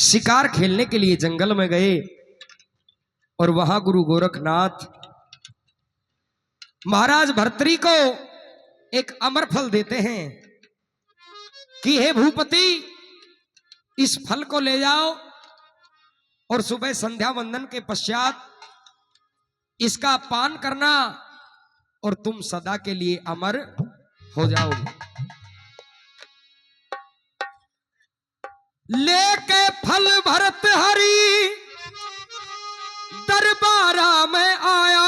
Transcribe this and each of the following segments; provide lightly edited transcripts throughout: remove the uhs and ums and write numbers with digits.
शिकार खेलने के लिए जंगल में गए और वहां गुरु गोरखनाथ महाराज भर्तरी को एक अमर फल देते हैं कि हे भूपति, इस फल को ले जाओ और सुबह संध्या वंदन के पश्चात इसका पान करना और तुम सदा के लिए अमर हो जाओगे। लेके फल भरत हरि दरबारा में आया,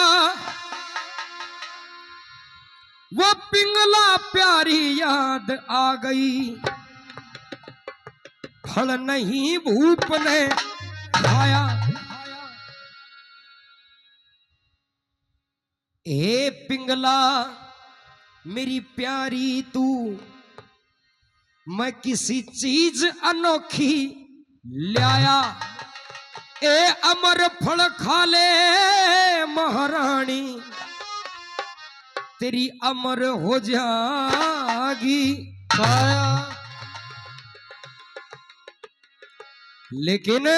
वो पिंगला प्यारी याद आ गई, फल नहीं भूप ने खाया। ए पिंगला मेरी प्यारी तू, मैं किसी चीज अनोखी लाया, ए अमर फल खा ले महारानी, तेरी अमर हो जागी काया। लेकिन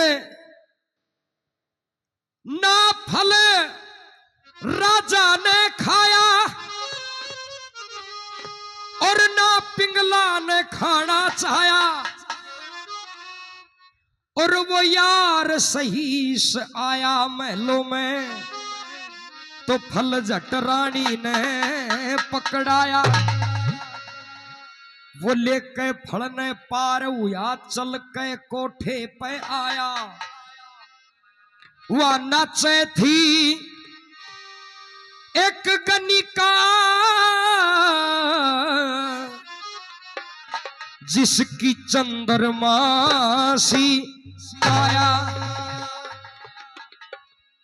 ना फल राजा ने खाया और ना पिंगला ने खाना चाहा, और वो यार सही से आया महलों में, तो फल झट रानी ने पकड़ाया। वो लेके फल ने पार हुआ, चल के कोठे पे आया, वह नाचे थी एक गनिका, जिसकी चंद्रमा सी काया।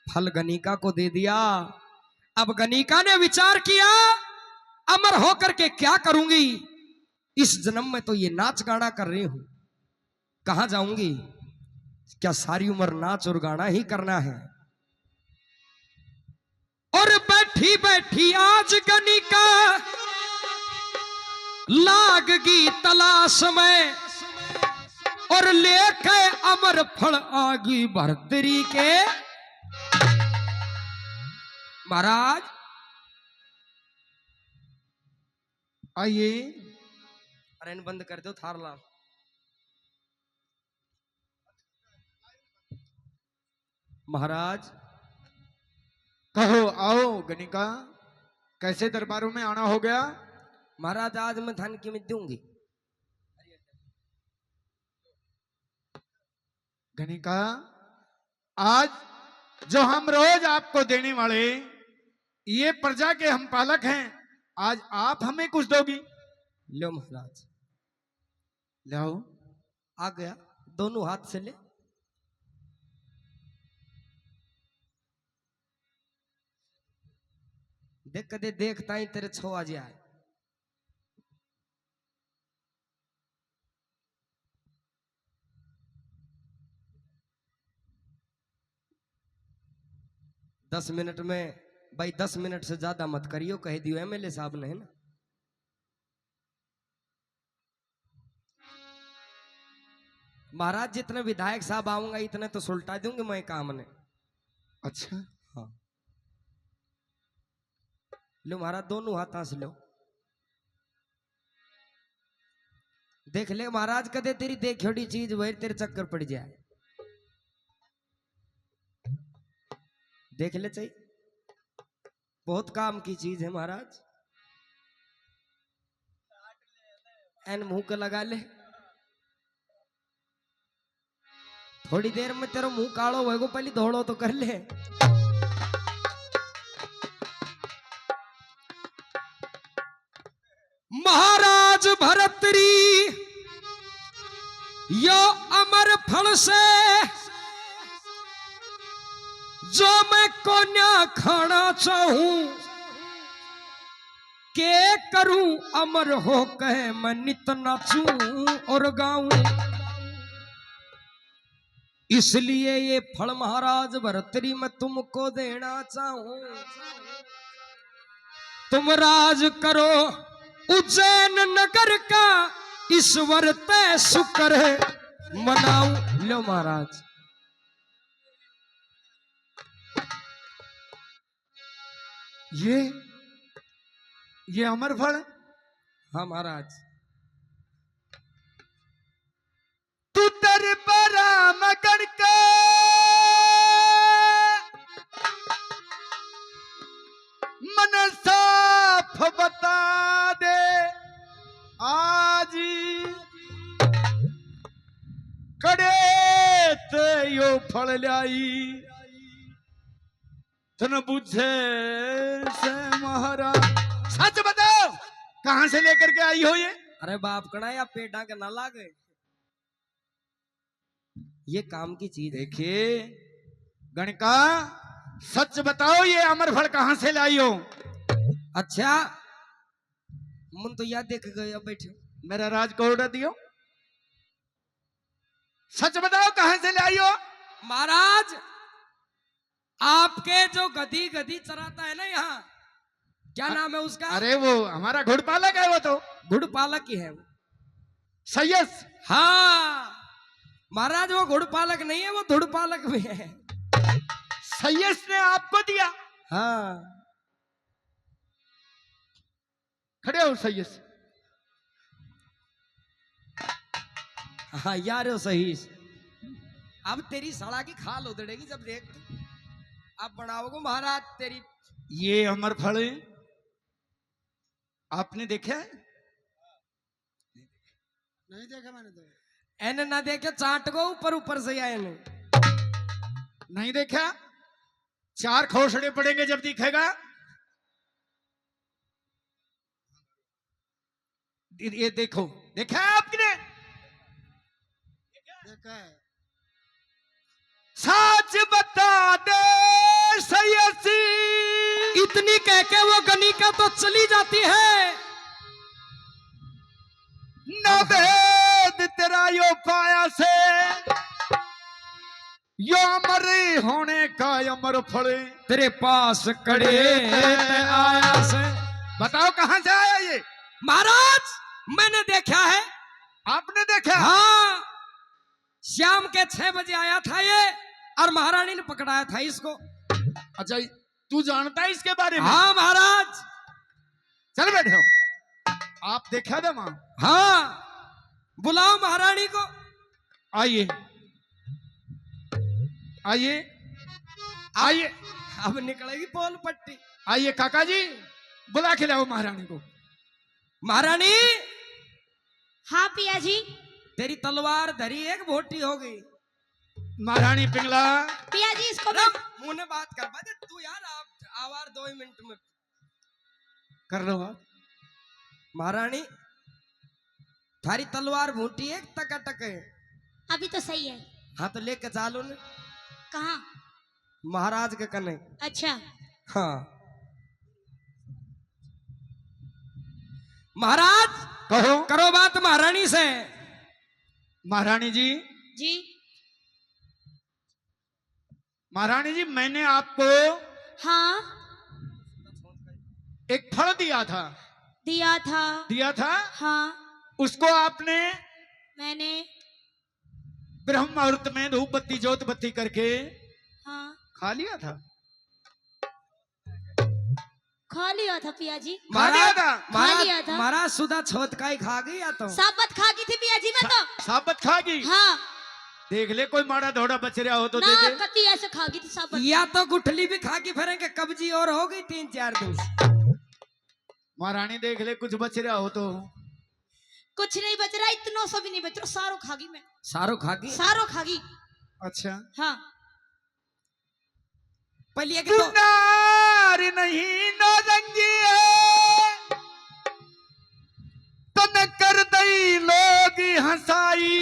फल गनिका को दे दिया। अब गनिका ने विचार किया, अमर होकर के क्या करूंगी, इस जन्म में तो ये नाच गाना कर रही हूं, कहां जाऊंगी, क्या सारी उम्र नाच और गाना ही करना है। और बैठी बैठी आज गनिका लागगी तलाश में, और लेके अमर फल आगी भर्तरी के। महाराज आइए, अरे बंद कर दो थारला। महाराज कहो, आओ गनिका, कैसे दरबारों में आना हो गया? महाराज आज मैं धन की में दूंगी। गनिका, आज जो हम रोज आपको देने वाले ये प्रजा के हम पालक हैं, आज आप हमें कुछ दोगी? लो महाराज, लाओ। आ गया, दोनों हाथ से ले। देख कदे देखता ही तेरे छो आ जाए। दस मिनट में भाई, 10 मिनट से ज्यादा मत करियो, कह दियो एमएलए साहब ने, है ना। महाराज जितने विधायक साहब आऊंगा इतने तो सुलटा दूंगी मैं काम ने। अच्छा, हाँ लो महाराज, दोनों हाथ से लो। देख ले महाराज, कदे तेरी देखी चीज वही तेरे चक्कर पड़ जाए, देख ले चाहिए, बहुत काम की चीज है महाराज। एन मुंह को लगा ले, थोड़ी देर में तेरा मुंह कालो होएगो, पहले धोड़ो तो कर ले। महाराज भरतरी यो अमर फल से जो मैं कोन्या खाना चाहूं, के करूं अमर हो कहे मैं नित नाचूं और गाऊं। इसलिए ये फल महाराज भरतरी मैं तुमको देना चाहूं। तुम राज करो उज्जैन नगर का, ईश्वर तय शुक्र है मनाऊ लो महाराज। ये अमर फल है? हाँ महाराज। तू दरबारा मगन का मन साफ बता दे आज कड़े ते यो फल लाई तन बुझे से महाराज। सच बताओ कहां से लेकर के आई हो ये? अरे बाप कड़ा या पेटा के ना लागे, ये काम की चीज है। देखिए गणका सच बताओ ये अमर फल कहां से लाई हो? अच्छा मन तो याद देख गए, अब बैठे मेरा राज को ऑर्डर दियो। सच बताओ कहां से लाई हो? महाराज आपके जो गधी गधी चराता है ना यहाँ, क्या नाम है उसका? अरे वो हमारा घुड़पालक है, वो तो घुड़पालक ही है वो। सैयद। हाँ महाराज वो घुड़पालक नहीं है, वो धुड़पालक भी है। सैयद ने आपको दिया? हाँ खड़े हो सैयद। हाँ यार वो सही। अब तेरी सड़ा की खाल उधड़ेगी जब देख अब बनाओगे महाराज तेरी। ये अमर फल आपने देखा है? नहीं देखा मैंने तो। एने ना देखे चाट को ऊपर ऊपर से आए ने। नहीं देखा? 4 खोसड़े पड़ेंगे जब दिखेगा। ये देखो, देखा है आपने? देखा है। सच बता दे सैयसी। इतनी कह के वो गनिका तो चली जाती है। न भेद तेरा यो पाया से यो अमर होने का अमर फल तेरे पास कड़े आया से। बताओ कहां से आया ये? महाराज मैंने देखा है। आपने देखा? हाँ शाम के 6 बजे आया था ये और महारानी ने पकड़ाया था इसको। अच्छा तू जानता है इसके बारे में? हाँ महाराज। चल बैठे हो। आप देखा था वहां? हाँ बुलाओ महारानी को। आइए आइए आइए। अब निकलेगी पोल पट्टी। आइए काका जी बुला के लाओ महारानी को। महारानी हाँ पिया जी। तेरी तलवार धरी एक भोटी हो गई। महारानी पिंगला। पिया जी इसको मुंह ने बात कर पाते तू यार। आप आवार 2 मिनट में कर लो आप। महारानी थारी तलवार भूटी एक टक है। अभी तो सही है। हाँ तो लेके चालो ने कहाँ? महाराज के कने। अच्छा हाँ महाराज कहो। करो बात महारानी से। महारानी जी। जी। महारानी जी मैंने आपको हाँ एक फल दिया था। दिया था। हाँ उसको आपने मैंने ब्रह्म मुहूर्त में धूप बत्ती जोत बत्ती करके हाँ खा लिया था। खा लिया था पिया जी। खा लिया था। खा लिया था। महाराज सुधा छोत का ही खा गई या तो साबत खा गई थी पिया जी मैं तो। साबत खा गई? हाँ देख ले कोई माड़ा धोड़ा बच रहा हो तो ना दे दे। कती ऐसे खा गई थी साबत। या तो गुठली भी खा के फिरेंगे कब्जी और हो गई 3-4 दिन से। महारानी देख ले कुछ बच रहा हो तो। कुछ नहीं बच रहा, इतना सा भी नहीं बच रहा। सारो खा गई मैं। सारो खा गई? सारो खा गई। अच्छा हाँ पहले तू नार नहीं नौरंगी है तो न कर दई लोग हंसाई।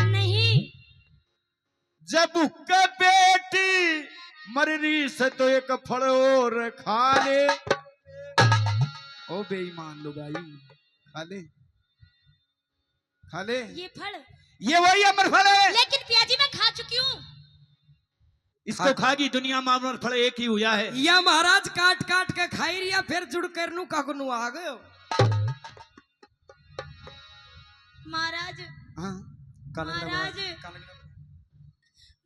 नहीं जब के बेटी मररी से तो एक फल और खा ले। ओ बेईमान लुगाई खा ले खा ले। ये फल ये वही अमर फल है। लेकिन पिया जी मैं खा चुकी हूँ। इसको खागी दुनिया में अमर फल एक ही हुआ है। या महाराज काट काट के खाई रिया फिर जुड़ कर नू कगनू आ गयो। महाराज हाँ महाराज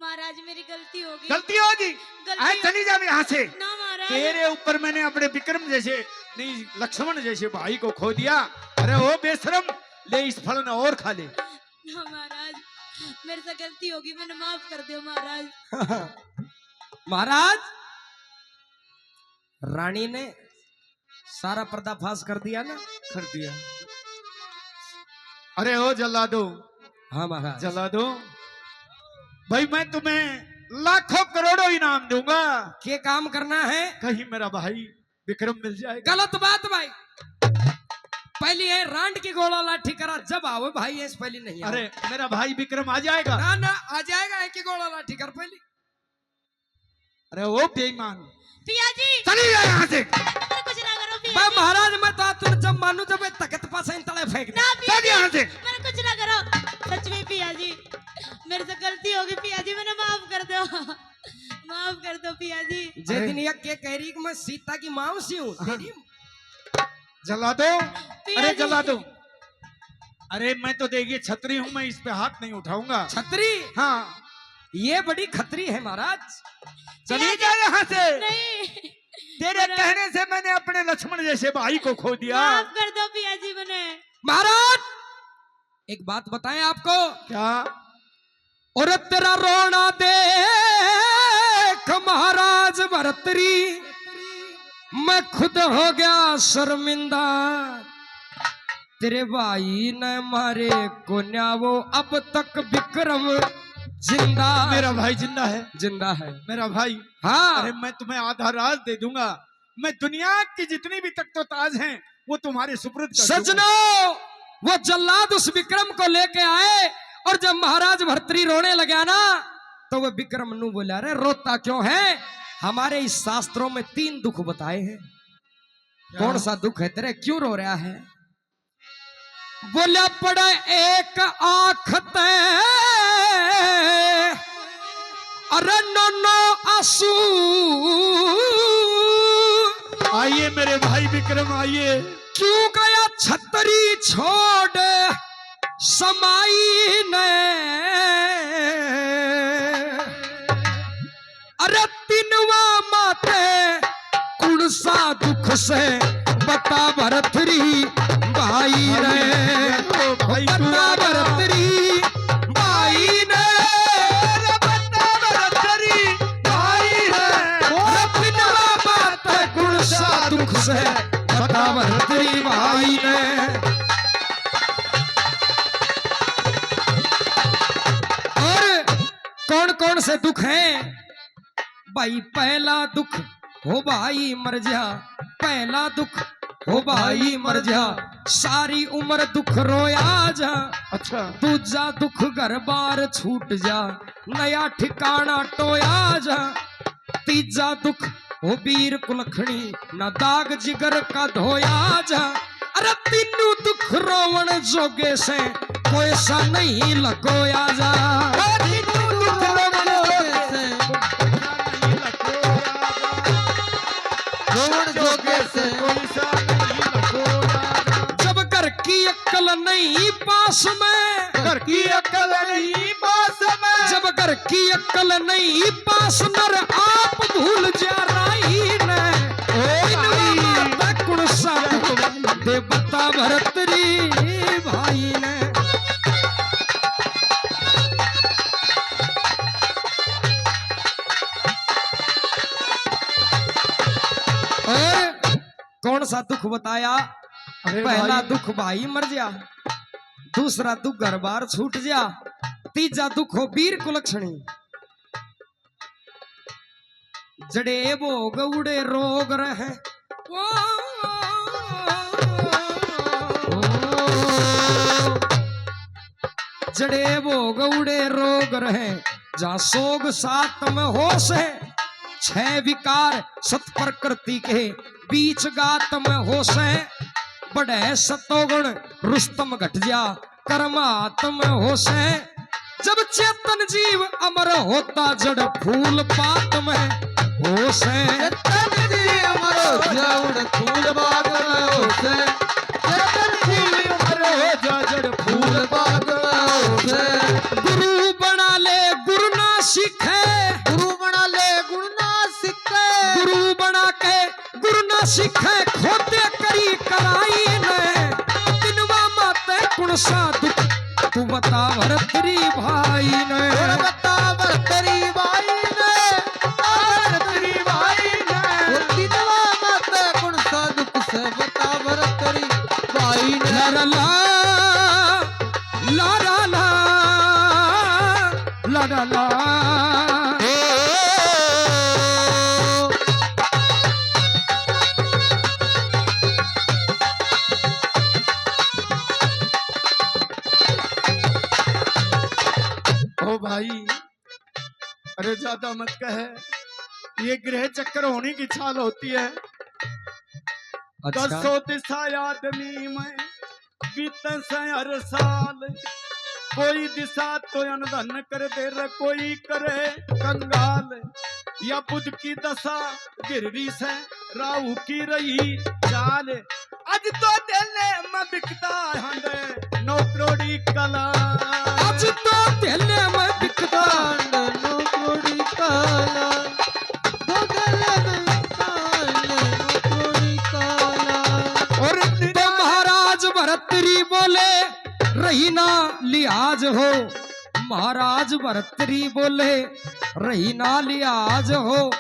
महाराज मेरी गलती हो गई। गलती होगी, आए चली जा यहाँ से। ना महाराज तेरे ऊपर मैंने अपने विक्रम जैसे नहीं लक्ष्मण जैसे भाई को खो दिया। अरे ओ बेशरम, ले इस फल न और खा ले। ना महाराज मेरे से गलती होगी, मैंने माफ कर दो महाराज। महाराज रानी ने सारा पर्दाफाश कर दिया ना? कर दिया। अरे ओ जला दो, हाँ महाराज। जला दो भाई, मैं तुम्हें लाखों करोड़ों इनाम दूंगा। क्या काम करना है? कहीं मेरा भाई विक्रम मिल जाएगा। गलत बात भाई, पहली है रांड की गोला लाठी करा, जब आओ भाई ऐसे पहले नहीं आओ। अरे मेरा भाई विक्रम आ जाएगा। ना ना आ जाएगा, एक ही गोला लाठी कर पहले। अरे वो बेईमान, पिया जी चली जा यहाँ से। अरे कुछ ना करो पिया बा जी। महाराज मैं तो तुम जब मानू जब तकत पास तले फेंक दे। ना पिया चल जी यहाँ से। मैंने कुछ ना करो, सच में पिया जी मेरे से गलती होगी पिया जी, मैंने माफ कर दो, माफ कर दो पिया जी। जे दिन ये क्या कह रही कि मैं सीता की मौसी हूँ तेरी। जला दो, पिया अरे जी। जला दो। अरे मैं तो देखिए छतरी हूँ, मैं इस पे हाथ नहीं उठाऊंगा। छतरी? हाँ ये बड़ी खतरी है महाराज। चली जा यहाँ से। नहीं तेरे कहने से मैंने अपने लक्ष्मण जैसे भाई को खो दिया। माफ कर दो पिया जी मैंने। महाराज एक बात बताएं आपको, क्या? और तेरा रोना देख महाराज भरतरी, मैं खुद हो गया शर्मिंदा। तेरे भाई ने मारे को न्यावो, अब तक विक्रम जिंदा। मेरा भाई जिंदा है, जिंदा है मेरा भाई। हाँ। अरे मैं तुम्हें आधा राज दे दूंगा। मैं दुनिया की जितनी भी तख्तो ताज हैं वो तुम्हारे सुपुर्द कर दूंगा। सजनो वो जल्लाद उस विक्रम को लेके आए, और जब महाराज भर्तरी रोने लगा ना तो वो विक्रम नु बोला, अरे रोता क्यों है? हमारे इस शास्त्रों में 3 दुख बताए हैं। कौन सा दुख है तेरे, क्यों रो रहा है? बोला पड़ा एक आंख ते, अरे नो आंसू। आइए मेरे भाई विक्रम, आइए। क्यों गया छतरी छोड़ समाई ने, अरे तीनवा माते कुण सा दुख से बता भरतरी भाई ने। भाई बता भरतरी भाई ने, बता भरतरी भाई ने, अरे तीनवा माते कुण सा दुख से बता भरतरी भाई ने। और कौन कौन से दुख हैं भाई? पहला दुख हो भाई मर जा, पहला दुख हो भाई मर जा, सारी उम्र दुख रोया जा। अच्छा। दूजा दुख घर बार छूट जा, नया ठिकाना टोया जा। तीजा दुख हो वीर कुलखणी, न दाग जिगर का धोया जा। अरे तीनों दुख रोवण जोगे से कोई सा नहीं लगोया जा। तीनों दुख रोवण जोगे से जोगे से कोई सा नहीं लगोया। जब घर की अक्ल नहीं पास में, घर की अक्ल नहीं पास में, जब घर की अक्ल नहीं पास नर आप भूल जा रही ने। कुण सा दे बता भरतरी भाई ने। कौन सा दुख बताया? पहला दुख भाई मर जा, दूसरा दुख घर बार छूट जा, तीजा दुख हो वीर कुलक्षणी। जड़े भोग उड़े रोग रहे, जड़े भोग उड़े रोग रहे, जहाँ सोग सात में होश है। 6 विकार सत प्रकृति के बीच गात में होश है। बड़े सतोगुण रुस्तम घट जा, कर्मात में होश है। जब चेतन जीव अमर होता, जड़ फूल पात में होश है। चेतन जीव अमर जड़ फूल पात में होश है। चेतन जीव अमर हो जा, जड़ फूल पात में बता भरतरी भाई ने और बता भरतरी भाई ने भरतरी भाई ने दिनवा मत गुण सा दुख से बता भरतरी भाई ने ला ला ला ला ला ला ला ओ भाई, अरे ज्यादा मत कहे, ये ग्रह चक्कर होने की छाल होती है। अच्छा 10 दिशा आदमी में बीते से हर साल, कोई दिशा तो अनधन कर दे रे, कोई करे कंगाल। या बुध की दशा गिरवी से राहु की रही चाल, आज तो दिले में बिकता हंडे 9 करोड़ी कला। आज तो दिले में बिकता नो कोड़ी काला दो गले में काला नो कोड़ी काला। और तो महाराज भरतरी बोले रही ना लिहाज हो, महाराज भरतरी बोले रही ना लिहाज हो।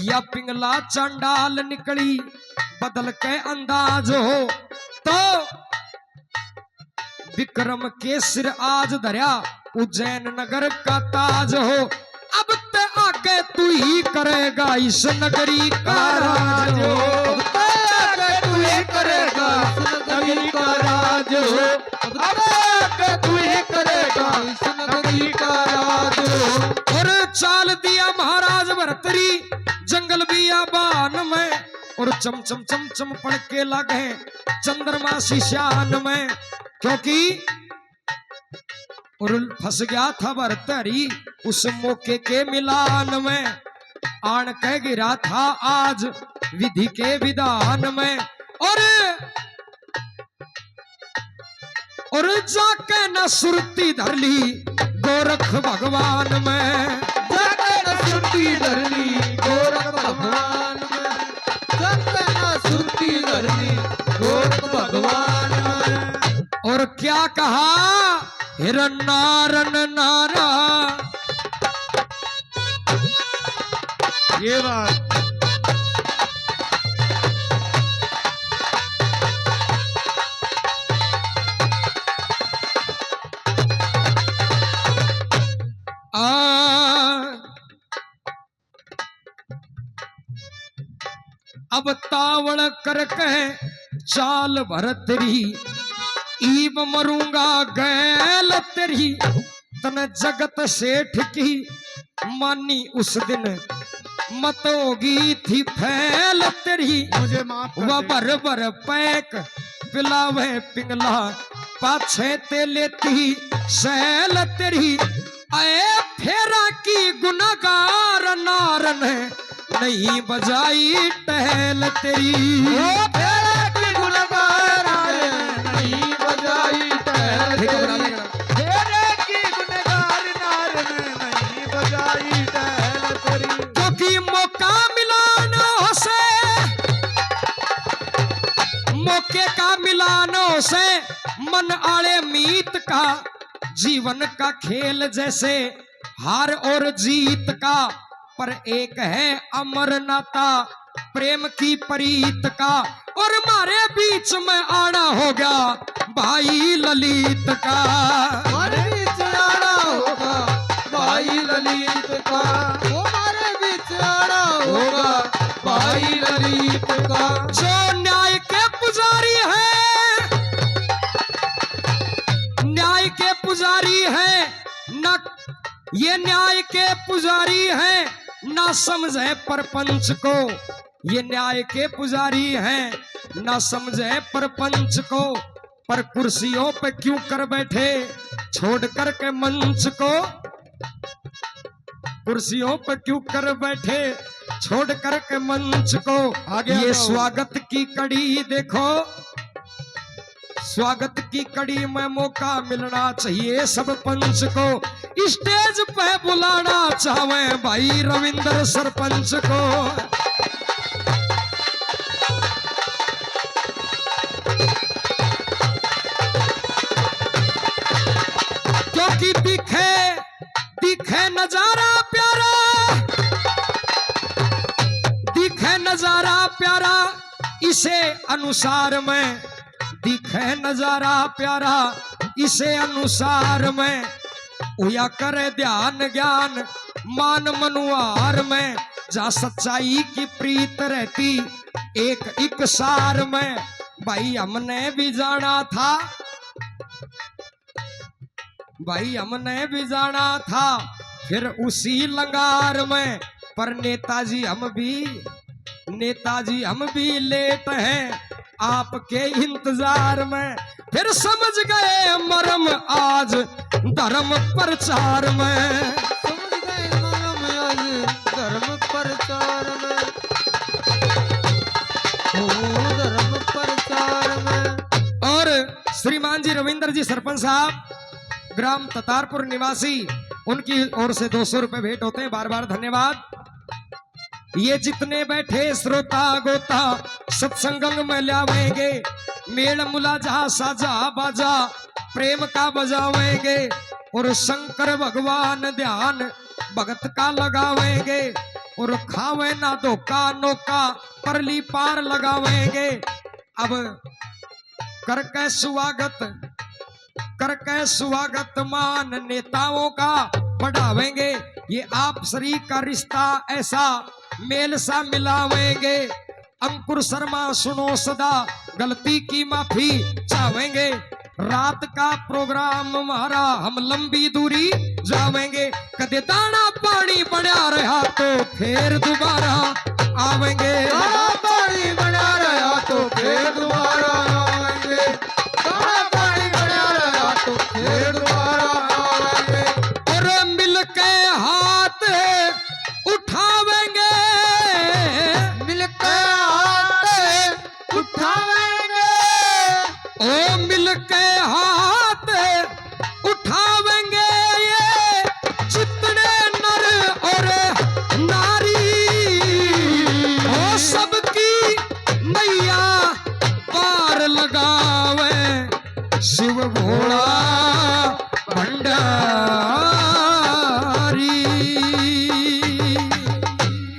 या पिंगला चंडाल निकली बदल के अंदाज हो, तो विक्रम के सिर आज धरा उज्जैन नगर का ताज हो। अब ते आगे तू ही करेगा इस नगरी का राज हो। तू ही करेगा इस नगरी का राज हो, अब तू ही करेगा इस नगरी का राज हो। और चाल दिया महाराज भरतरी जंगल बियाबान में, और चम चम चम चम पड़ के लगे चंद्रमा शीशान में, क्योंकि और फंस गया था भरतरी उस मौके के मिलान में। आन कह गिरा था आज विधि के विधान में, और जाके न सुरती धर ली गोरख भगवान में। जाके न सुरती धरनी गोरख भगवान में, जाके न सुरती धरनी गोरख भगवान में। और क्या कहा हिरन नारन नारा, ये बात अब तावड़ कर कहे चाल भरतरी, ईब मरूंगा गैल तेरी। तन जगत सेठ की मानी उस दिन मत होगी थी फैल तेरी। मुझे माफ कर वह दे। भर भर पैक पिलावे पिंगला पाछे ते लेती सैल तेरी। आए फेरा की गुनागार नारन नहीं बजाई टहल तेरी। फेरे की गुनगार आए नहीं बजाई टहल तेरी। फेरे की गुनगार नार ने नहीं बजाई टहल तेरी। क्योंकि मौका मिलानों से, मौके का मिलानों से मन आड़े मीत का, जीवन का खेल जैसे हार और जीत का। पर एक है अमर नाता प्रेम की प्रीत का, और मारे बीच में आड़ा हो गया भाई ललित का। हमारे बीच आड़ा होगा भाई ललित का, हमारे बीच आड़ा होगा भाई ललित का। जो न्याय के पुजारी है, न्याय के पुजारी है न, ये न्याय के पुजारी है ना समझे परपंच को। ये न्याय के पुजारी हैं ना समझे परपंच को। पर कुर्सियों पे क्यों कर बैठे छोड़ कर के मंच को। कुर्सियों पे क्यों कर बैठे छोड़ कर के मंच को। आगे ये आओ। स्वागत की कड़ी देखो, स्वागत की कड़ी में मौका मिलना चाहिए सब पंच को। स्टेज पे बुलाना चाहे भाई रविंद्र सरपंच को। दिखे दिखे नजारा प्यारा, दिखे नजारा प्यारा इसे अनुसार में, दिखे नजारा प्यारा इसे अनुसार में, हुआ करे ध्यान ज्ञान मान मनुहार में, जहाँ सच्चाई की प्रीत रहती एक सार में। भाई हमने भी जाना था, भाई हमने भी जाना था फिर उसी लंगार में, पर नेताजी हम भी लेट हैं आपके इंतजार में। फिर समझ गए मरम आज धर्म प्रचार में, समझ गए मरम आज धर्म प्रचार में, ओ धर्म प्रचार में। और श्रीमान जी रविंद्र जी सरपंच साहब ग्राम ततारपुर निवासी, उनकी ओर से 200 रुपए भेंट होते हैं, बार बार धन्यवाद। ये जितने बैठे श्रोता गोता सत्संग में लावेंगे, मेल मुला जहा साजा बाजा प्रेम का बजावेंगे, और शंकर भगवान ध्यान भगत का लगावेंगे, और खावे ना धोखा नौका परली पार लगावेंगे। अब करके स्वागत मान नेताओं का बढ़ावेंगे, ये आप शरीर का रिश्ता ऐसा मेल सा मिलावेंगे। अंकुर शर्मा सुनो सदा गलती की माफी चाहेंगे, रात का प्रोग्राम हमारा हम लंबी दूरी जावेंगे, कदे दाना पानी बढ़ा रहा तो फिर दोबारा आवेंगे, दाना पानी बना रहा तो फिर दोबारा आवेंगे, दाना पानी बना रहा तो फिर दोबारा आवेंगे, और मिलके हाथ उठावेंगे, मिलकर हाथ उठावेंगे, ओ मिलके हाथ उठावेंगे, ये जितने नर और नारी, ओ सबकी नैया पार लगावे शिव भोला भंडारी।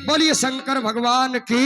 बोलिए शंकर भगवान की